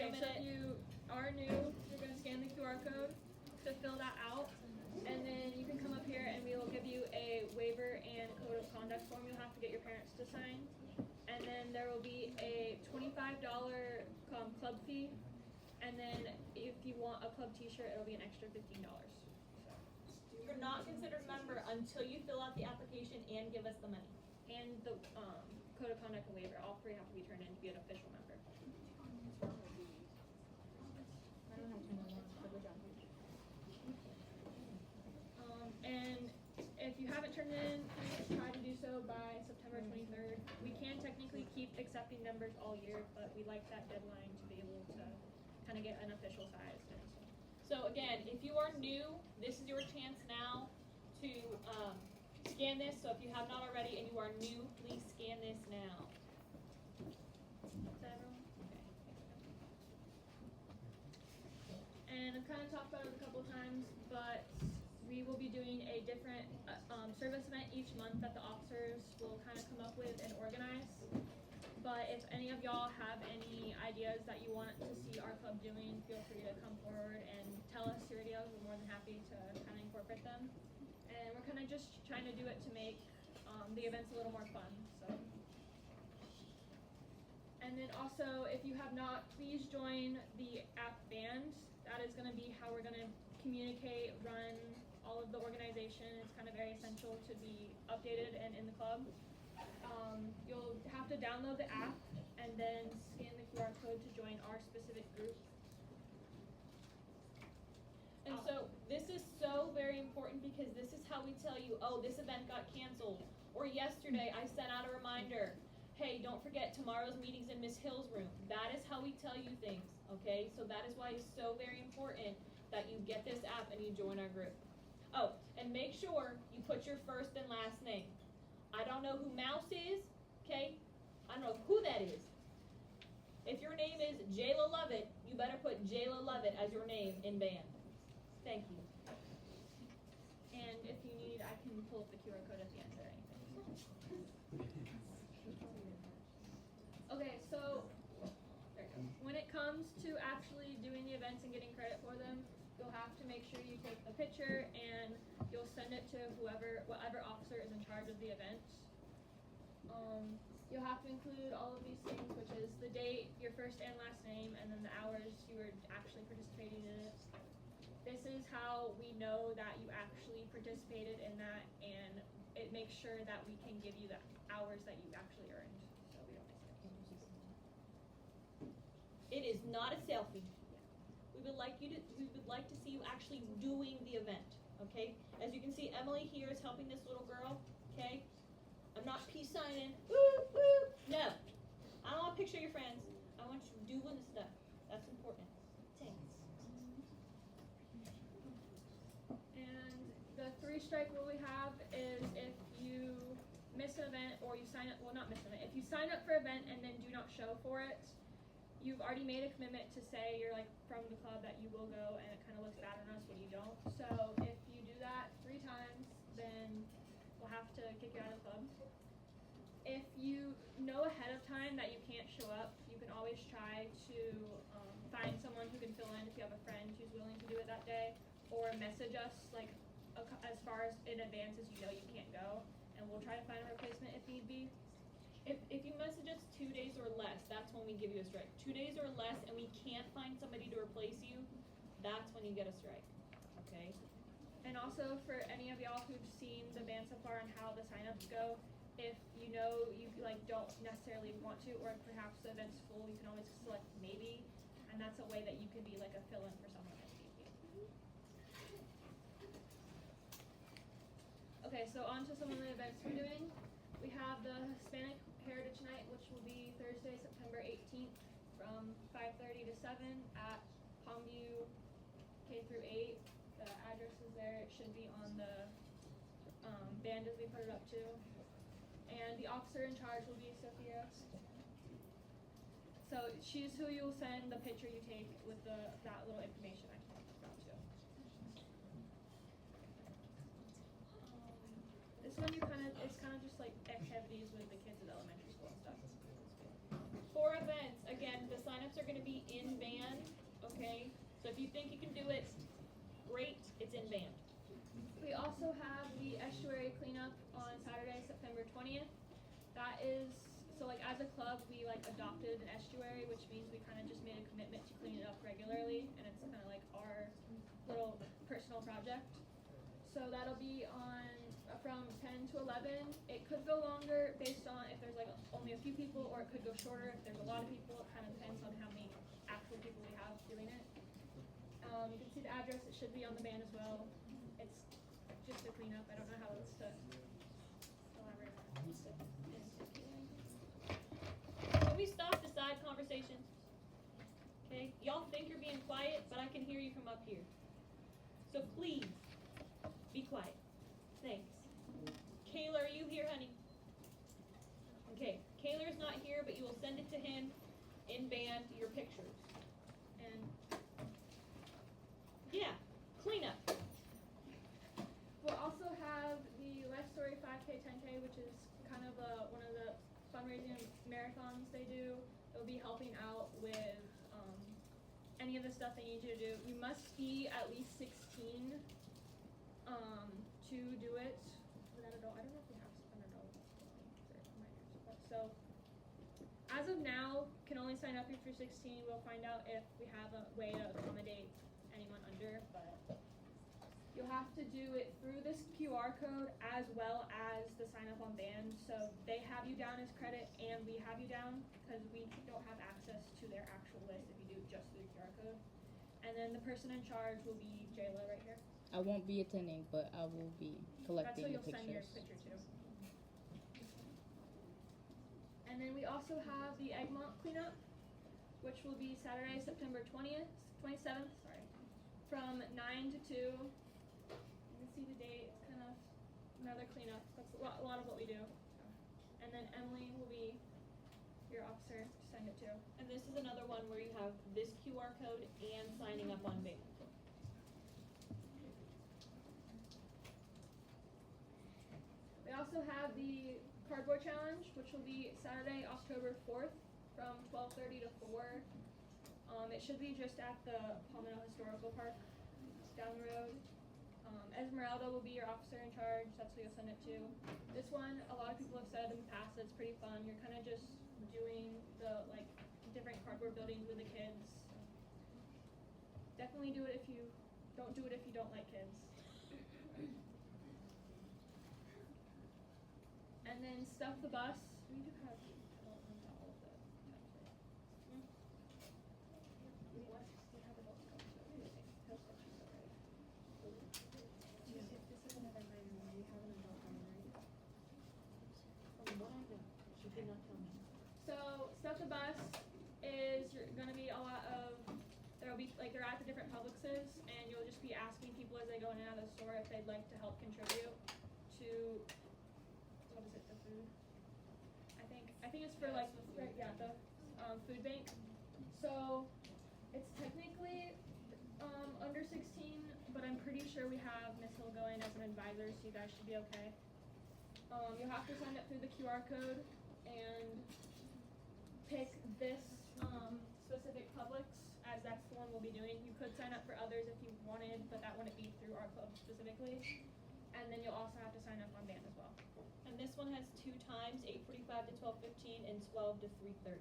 a So minute. if you are new, you're going to scan the QR code to fill that out, and then you can come up here and we will give you a waiver and code of conduct form you'll have to get your parents to sign. And then there will be a $25 club fee, and then if you want a club t-shirt, it'll be an extra $15. You're not considered a member until you fill out the application and give us the money. And the code of conduct and waiver, all three have to be turned in to be an official member. And if you haven't turned it in, please try to do so by September 23rd. We can technically keep accepting members all year, but we like that deadline to be able to kind of get an official size. So again, if you are new, this is your chance now to scan this. So if you have not already and you are new, please scan this now. Is that everyone? Okay. And I've kind of talked about it a couple of times, but we will be doing a different service event each month that the officers will kind of come up with and organize. But if any of y'all have any ideas that you want to see our club doing, feel free to come forward and tell us your ideas. We're more than happy to kind of incorporate them. And we're kind of just trying to do it to make the events a little more fun. So. And then also, if you have not, please join the app band. That is going to be how we're going to communicate, run all of the organization. It's kind of very essential to be updated and in the club. You'll have to download the app and then scan the QR code to join our specific group. And so this is so very important because this is how we tell you, oh, this event got canceled. Or yesterday I sent out a reminder, hey, don't forget tomorrow's meeting's in Miss Hill's room. That is how we tell you things, okay? So that is why it's so very important that you get this app and you join our group. Oh, and make sure you put your first and last name. I don't know who Mouse is, okay? I don't know who that is. If your name is Jayla Lovett, you better put Jayla Lovett as your name in band. Thank you. And if you need, I can pull up the QR code at the end or anything. Okay, so there you go. When it comes to actually doing the events and getting credit for them, you'll have to make sure you take a picture and you'll send it to whatever officer is in charge of the event. You'll have to include all of these things, which is the date, your first and last name, and then the hours you were actually participating in it. This is how we know that you actually participated in that, and it makes sure that we can give you the hours that you actually earned. So we don't miss it. It is not a selfie. We would like to see you actually doing the event, okay? As you can see, Emily here is helping this little girl, okay? I'm not peace signing, woo, woo. No, I don't want a picture of your friends. I want you doing the stuff. That's important. Thanks. And the 3-strike rule we have is if you miss an event or you sign up, well, not miss an event, if you sign up for an event and then do not show for it, you've already made a commitment to say you're like from the club that you will go, and it kind of looks bad on us when you don't. So if you do that 3 times, then we'll have to kick you out of the club. If you know ahead of time that you can't show up, you can always try to find someone who can fill in if you have a friend who's willing to do it that day, or message us like as far as in advance as you know you can't go, and we'll try to find a replacement if need be. If you message us 2 days or less, that's when we give you a strike. 2 days or less and we can't find somebody to replace you, that's when you get a strike, okay? And also for any of y'all who've seen the band so far and how the signups go, if you know you like don't necessarily want to, or perhaps the event's full, you can always select maybe, and that's a way that you can be like a fill-in for someone if need be. Okay, so on to some of the events we're doing. We have the Hispanic Heritage Night, which will be Thursday, September 18th from 5:30 to 7 at Palmview K through 8. The address is there. It should be on the band as we put it up too. And the officer in charge will be Sophia. So she's who you'll send the picture you take with that little information I talked about too. This one it's kind of just like activities with the kids at elementary school and stuff. For events, again, the signups are going to be in band. okay? So if you think you can do it, great, it's in band. We also have the estuary cleanup on Saturday, September 20th. That is, so like as a club, we like adopted an estuary, which means we kind of just made a commitment to clean it up regularly, and it's kind of like our little personal project. So that'll be on from 10 to 11. It could go longer based on if there's like only a few people, or it could go shorter if there's a lot of people. It kind of depends on how many actual people we have doing it. You can see the address. It should be on the ban as well. It's just a cleanup. I don't know how else to elaborate on it. Can we stop the side conversations? Okay, y'all think you're being quiet, but I can hear you from up here. So please, be quiet. Thanks. Kayla, are you here, honey? Okay, Kayla's not here, but you will send it to him in band, your pictures. And yeah, cleanup. We'll also have the Life Story 5K, 10K, which is kind of one of the fundraising marathons they do. It'll be helping out with any of the stuff they need you to do. You must be at least 16 to do it. Without adult, I don't know if we have an adult for minors, but so as of now, can only sign up if you're 16. We'll find out if we have a way to accommodate anyone under, but you'll have to do it through this QR code as well as the sign up on band. So they have you down as credit and we have you down because we don't have access to their actual list if you do just through the QR code. And then the person in charge will be Jayla right here. I won't be attending, but I will be That's collecting what the you'll send your pictures. picture to. And then we also have the Egmont cleanup, which will be Saturday, September 27th, from 9 to 2. You can see the date. It's kind of another cleanup. That's a lot of what we do. And then Emily will be your officer to send it to. And this is another one where you have this QR code and signing up on band. We also have the cardboard challenge, which will be Saturday, October 4th, from 12:30 to 4. It should be just at the Palmetto Historical Park down the road. Esmeralda will be your officer in charge. That's who you'll send it to. This one, a lot of people have said in the past that it's pretty fun. You're kind of just doing the like different cardboard buildings with the kids. Definitely do it if you don't do it if you don't like kids. And then stuff the bus. We do have adult ones at all of the times, right? We have adult stuff, so we have sections already. This is another minor one. We have an adult one, right? From what I know, she did not tell me. So stuff the bus is gonna be a lot of. There'll be like they're at the different Publixes, and you'll just be asking people as they go in and out of the store if they'd like to help contribute to. What is it? The food. I think it's for Yeah, like it's the food. the food bank. So it's technically under 16, but I'm pretty sure we have Miss Hill going as an advisor, so you guys should be okay. You'll have to sign up through the QR code and pick this specific Publix, as that's the one we'll be doing. You could sign up for others if you wanted, but that wouldn't be through our club specifically. And then you'll also have to sign up on band as well. And this one has 2 times, 8:45 to 12:15 and 12 to 3:30.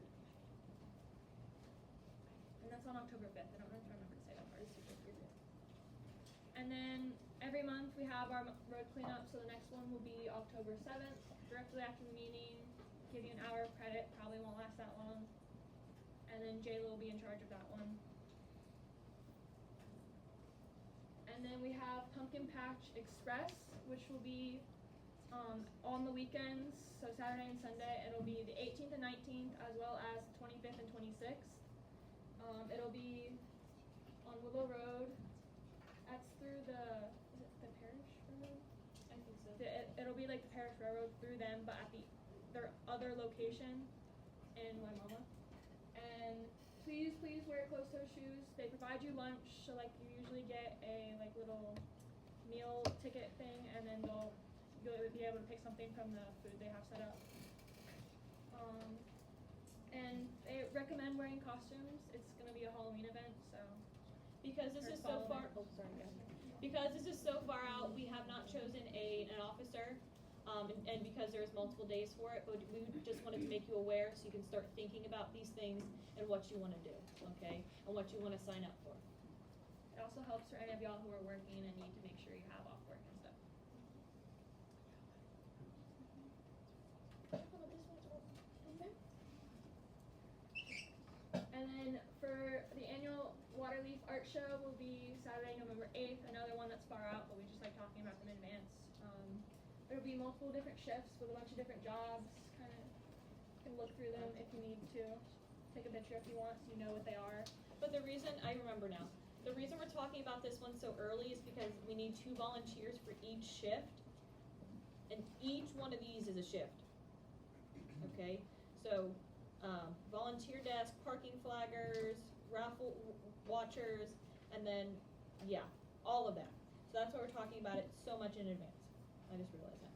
And that's on October 5th. I don't know if I remember to say that part. And then every month we have our road cleanup, so the next one will be October 7th, directly after the meeting. Give you an hour of credit, probably won't last that long. And then Jayla will be in charge of that one. And then we have Pumpkin Patch Express, which will be on the weekends, so Saturday and Sunday. It'll be the 18th and 19th, as well as the 25th and 26th. It'll be on Willow Road. That's through is it the Parish Road? I think so. It'll be like the Parish Railroad through them, but at their other location in Waimama. And please wear closed-toe shoes. They provide you lunch, so like you usually get a like little meal ticket thing, and then you'll be able to pick something from the food they have set up. And they recommend wearing costumes. It's gonna be a Halloween event, so Because this Or is so Solomon. far, Oh, sorry, go ahead. because this is so far out, we have not chosen an officer, and because there's multiple days for it, but we just wanted to make you aware so you can start thinking about these things and what you wanna do, okay? And what you wanna sign up for. It also helps for any of y'all who are working and need to make sure you have off work and stuff. And then for the annual Waterleaf Art Show will be Saturday, November 8th, another one that's far out, but we just like talking about them in advance. There'll be multiple different shifts with a bunch of different jobs, kind of can look through them if you need to. Take a picture if you want so you know what they are. But the reason, I remember now, the reason we're talking about this one so early is because we need 2 volunteers for each shift, and each one of these is a shift. Okay, so, volunteer desk, parking flaggers, raffle watchers, and then, yeah, all of that. So that's why we're talking about it so much in advance. I just realized that.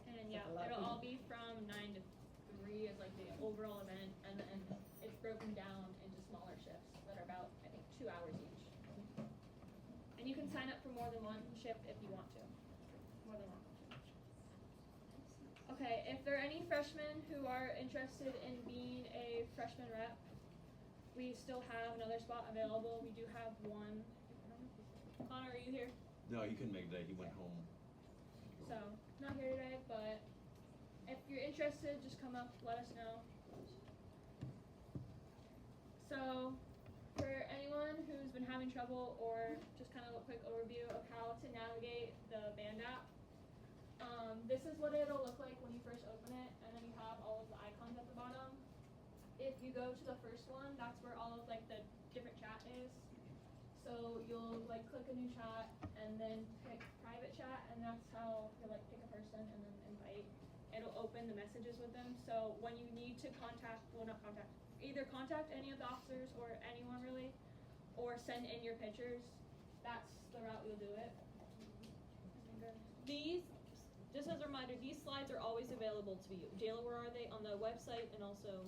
And Like yeah, a lot of it'll all be from 9 to 3 as like the overall event, and then it's broken down into smaller shifts that are about, I think, 2 hours each. And you can sign up for more than one shift if you want to. More than one. Okay, if there are any freshmen who are interested in being a freshman rep, we still have another spot available. We do have one. Connor, are you here? No, he couldn't make it today. He went home. So, not here today, but if you're interested, just come up, let us know. So, for anyone who's been having trouble, or just kind of a quick overview of how to navigate the band app, this is what it'll look like when you first open it, and then you have all of the icons at the bottom. If you go to the first one, that's where all of like the different chat is. So you'll like click a new chat and then pick private chat, and that's how you like pick a person and then invite. It'll open the messages with them. So when you need to either contact any of the officers or anyone really, or send in your pictures, that's the route you'll do it. These, just as a reminder, these slides are always available to you. Jayla, where are they? On the website, and also,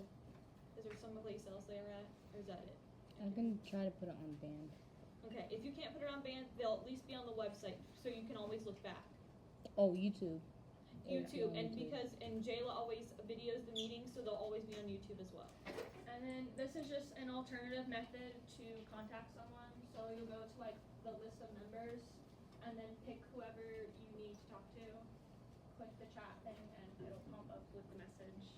is there someplace else they are at, or is that it? I'm gonna try to put it on band. Okay, if you can't put it on band, they'll at least be on the website, so you can always look back. Oh, YouTube. YouTube, on and YouTube. Jayla always videos the meetings, so they'll always be on YouTube as well. And then this is just an alternative method to contact someone. So you'll go to like the list of members and then pick whoever you need to talk to. Click the chat thing and it'll pop up with the message.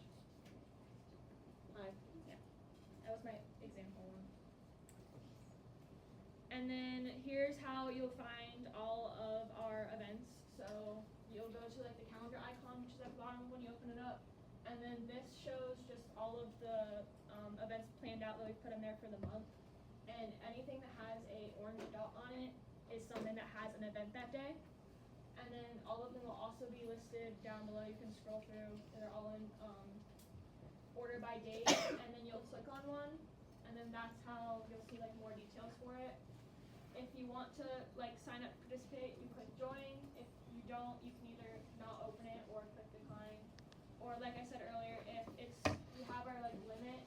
Hi. That was my example one. And then here's how you'll find all of our events. So you'll go to like the calendar icon, which is at the bottom when you open it up. And then this shows just all of the events planned out that we put in there for the month. And anything that has a orange dot on it is something that has an event that day. And then all of them will also be listed down below. You can scroll through. They're all in order by date. And then you'll click on one. And then that's how you'll see like more details for it. If you want to like sign up, participate, you click join. If you don't, you can either not open it or click decline. Or like I said earlier, if we have our like limit,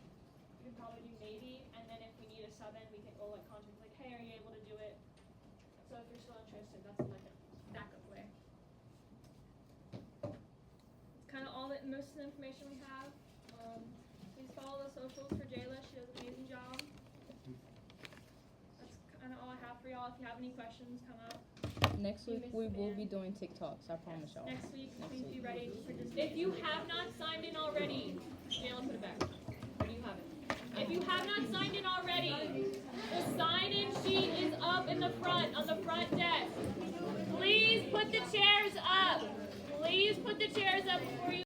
you can probably do maybe, and then if we need a sub in, we'll like contact like, hey, are you able to do it? So if you're still interested, that's like a backup way. It's kind of all that most of the information we have. Please follow the socials for Jayla. She does an amazing job. That's kind of all I have for y'all. If you have any questions, come up. Next You week missed we the will band. be doing TikToks. I promise y'all. Next week, Next please be week. ready to participate. If you have not signed in already, Jayla, put it back. Or do you have it? If you have not signed in already, the sign-in sheet is up in the front, on the front desk. Please put the chairs up. Please put the chairs up before you